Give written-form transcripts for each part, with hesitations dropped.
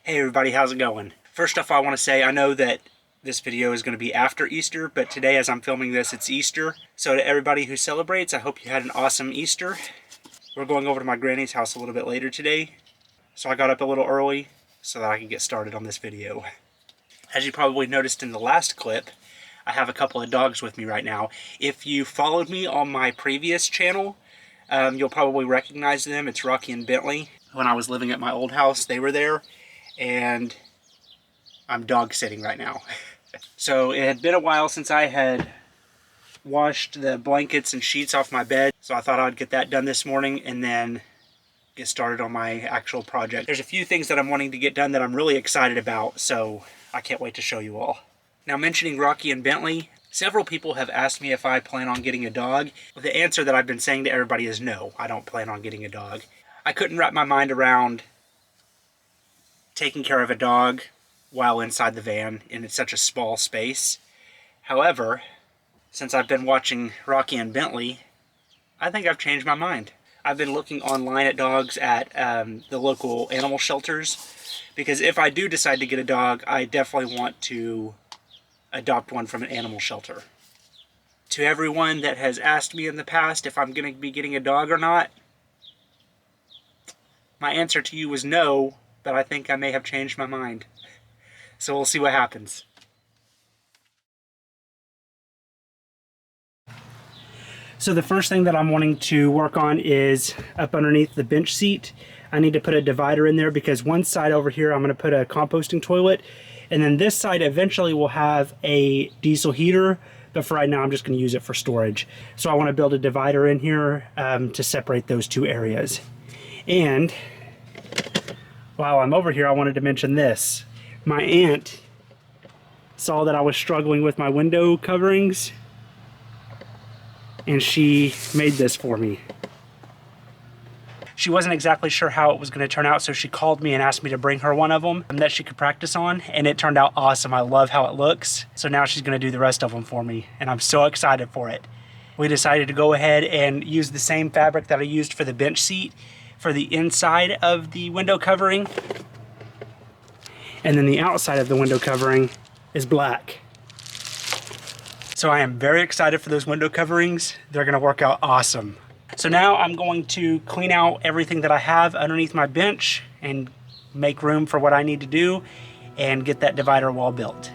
Hey everybody, how's it going? First off, I want to say I know that this video is going to be after Easter, but today as I'm filming this, it's Easter. So to everybody who celebrates, I hope you had an awesome Easter. We're going over to my granny's house a little bit later today, so I got up a little early so that I could get started on this video. As you probably noticed in the last clip, I have a couple of dogs with me right now. If you followed me on my previous channel, you'll probably recognize them. It's Rocky and Bentley. When I was living at my old house, they were there. And I'm dog sitting right now. So it had been a while since I had washed the blankets and sheets off my bed, so I thought I'd get that done this morning and then get started on my actual project. There's a few things that I'm wanting to get done that I'm really excited about, so I can't wait to show you all. Now, mentioning Rocky and Bentley, several people have asked me if I plan on getting a dog. The answer that I've been saying to everybody is no, I don't plan on getting a dog. I couldn't wrap my mind around taking care of a dog while inside the van in such a small space. However, since I've been watching Rocky and Bentley, I think I've changed my mind. I've been looking online at dogs at the local animal shelters, because if I do decide to get a dog, I definitely want to adopt one from an animal shelter. To everyone that has asked me in the past if I'm going to be getting a dog or not, my answer to you was no, but I think I may have changed my mind. So we'll see what happens. So the first thing that I'm wanting to work on is up underneath the bench seat. I need to put a divider in there because one side over here I'm going to put a composting toilet, and then this side eventually will have a diesel heater, but for right now I'm just going to use it for storage. So I want to build a divider in here to separate those two areas. And while I'm over here, I wanted to mention this. My aunt saw that I was struggling with my window coverings, and she made this for me. She wasn't exactly sure how it was going to turn out, so she called me and asked me to bring her one of them that she could practice on, and it turned out awesome. I love how it looks. So now she's going to do the rest of them for me, and I'm so excited for it. We decided to go ahead and use the same fabric that I used for the bench seat for the inside of the window covering, and then the outside of the window covering is black. So I am very excited for those window coverings. They're going to work out awesome. So now I'm going to clean out everything that I have underneath my bench and make room for what I need to do and get that divider wall built.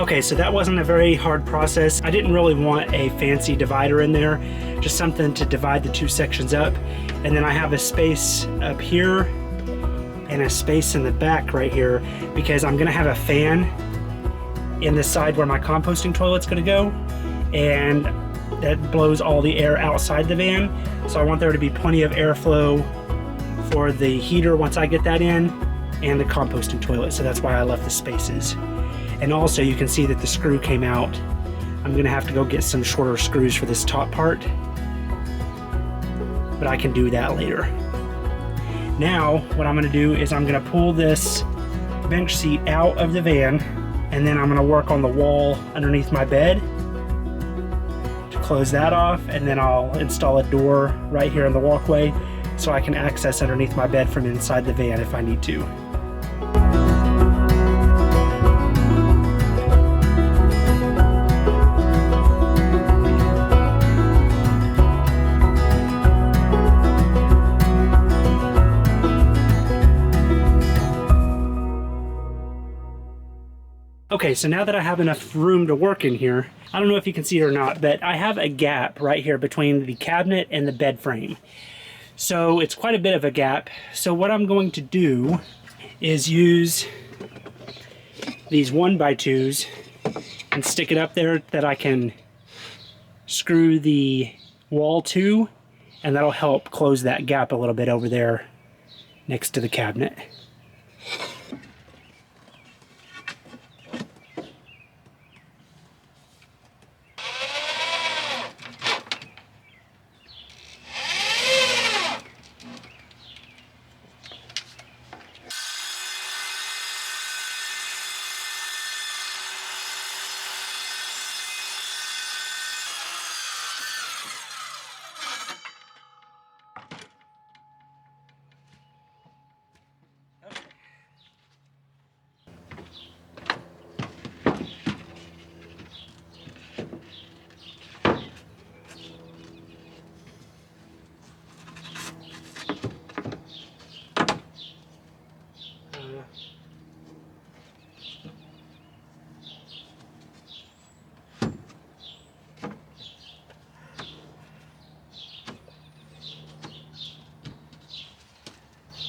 Okay, so that wasn't a very hard process. I didn't really want a fancy divider in there, just something to divide the two sections up. And then I have a space up here and a space in the back right here because I'm gonna have a fan in the side where my composting toilet's gonna go, and that blows all the air outside the van. So I want there to be plenty of airflow for the heater once I get that in, and the composting toilet. So that's why I left the spaces. And also you can see that the screw came out. I'm gonna have to go get some shorter screws for this top part, but I can do that later. Now, what I'm gonna do is I'm gonna pull this bench seat out of the van, and then I'm gonna work on the wall underneath my bed to close that off, and then I'll install a door right here in the walkway so I can access underneath my bed from inside the van if I need to. Okay, so now that I have enough room to work in here, I don't know if you can see it or not, but I have a gap right here between the cabinet and the bed frame. So it's quite a bit of a gap. So what I'm going to do is use these 1x2s and stick it up there that I can screw the wall to, and that'll help close that gap a little bit over there next to the cabinet.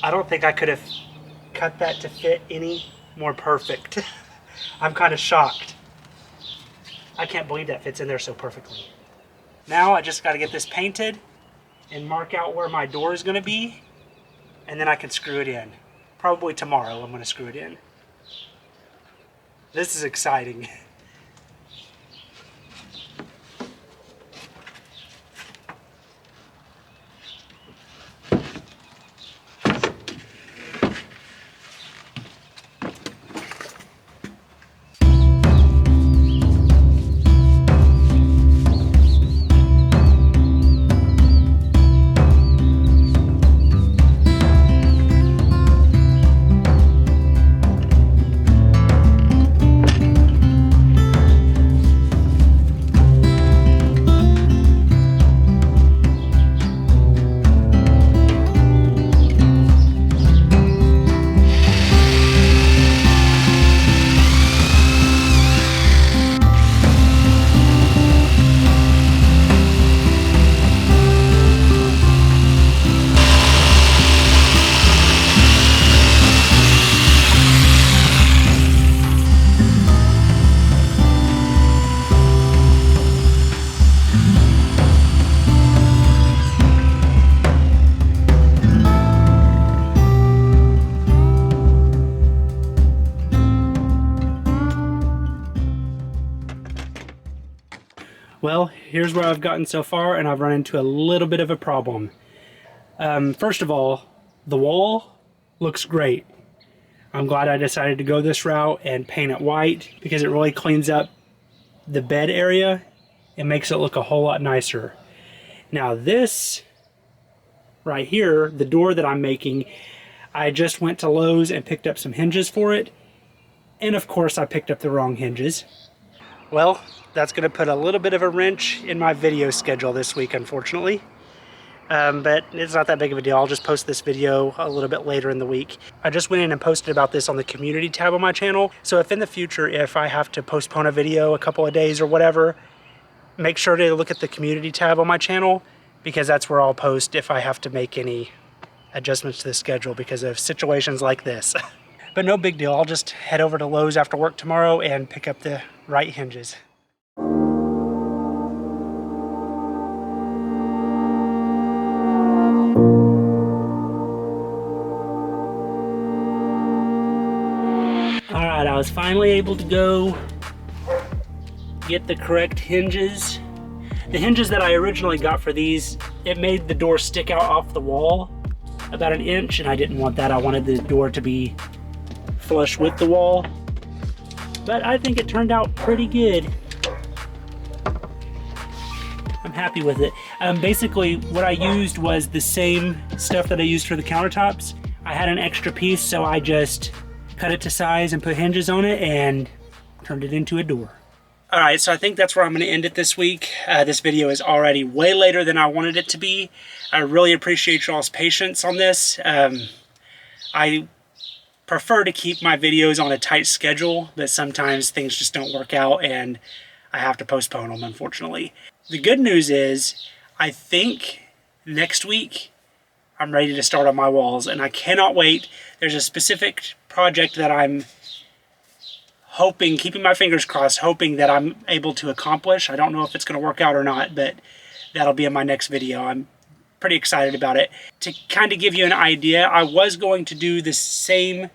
I don't think I could have cut that to fit any more perfect. I'm kind of shocked. I can't believe that fits in there so perfectly. Now I just got to get this painted and mark out where my door is going to be, and then I can screw it in. Probably tomorrow I'm going to screw it in. This is exciting. Well, here's where I've gotten so far, and I've run into a little bit of a problem. First of all, the wall looks great. I'm glad I decided to go this route and paint it white because it really cleans up the bed area and makes it look a whole lot nicer. Now this right here, the door that I'm making, I just went to Lowe's and picked up some hinges for it, and of course I picked up the wrong hinges. Well, that's going to put a little bit of a wrench in my video schedule this week, unfortunately. but it's not that big of a deal. I'll just post this video a little bit later in the week. I just went in and posted about this on the community tab on my channel. So if in the future, if I have to postpone a video a couple of days or whatever, make sure to look at the community tab on my channel, because that's where I'll post if I have to make any adjustments to the schedule because of situations like this. But no big deal. I'll just head over to Lowe's after work tomorrow and pick up the right hinges. All right, I was finally able to go get the correct hinges. The hinges that I originally got for these, it made the door stick out off the wall about an inch, and I didn't want that. I wanted the door to be flush with the wall. But I think it turned out pretty good. I'm happy with it. Basically, what I used was the same stuff that I used for the countertops. I had an extra piece, so I just cut it to size and put hinges on it and turned it into a door. All right, so I think that's where I'm going to end it this week. This video is already way later than I wanted it to be. I really appreciate y'all's patience on this. I prefer to keep my videos on a tight schedule, but sometimes things just don't work out and I have to postpone them, unfortunately. The good news is, I think next week I'm ready to start on my walls, and I cannot wait. There's a specific project that I'm hoping, keeping my fingers crossed, hoping that I'm able to accomplish. I don't know if it's going to work out or not, but that'll be in my next video. I'm pretty excited about it. To kind of give you an idea, I was going to do the same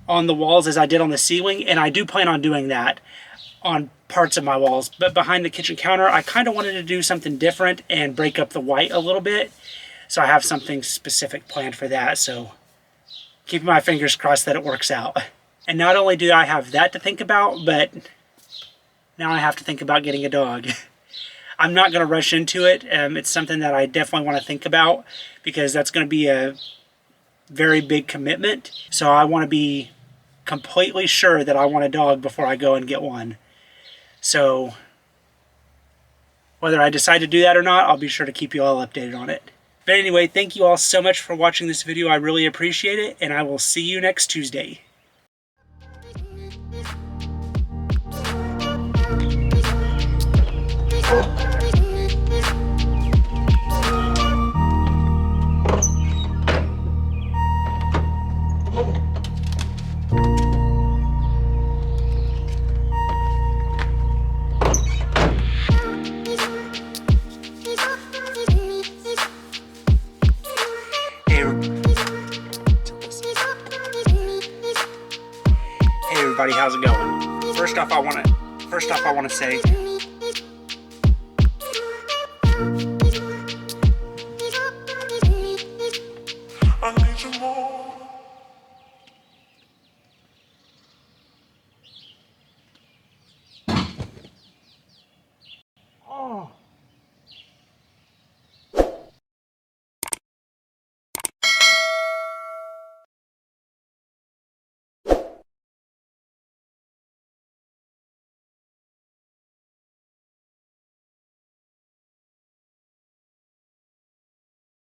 on the walls as I did on the ceiling, and I do plan on doing that on parts of my walls. But behind the kitchen counter, I kind of wanted to do something different and break up the white a little bit. So I have something specific planned for that. So keeping my fingers crossed that it works out. And not only do I have that to think about, but now I have to think about getting a dog. I'm not going to rush into it. It's something that I definitely want to think about because that's going to be a very big commitment. So I want to be completely sure that I want a dog before I go and get one. So whether I decide to do that or not, I'll be sure to keep you all updated on it. But anyway, thank you all so much for watching this video. I really appreciate it, and I will see you next Tuesday. Hey everybody, how's it going? First off, I want to say I need you more.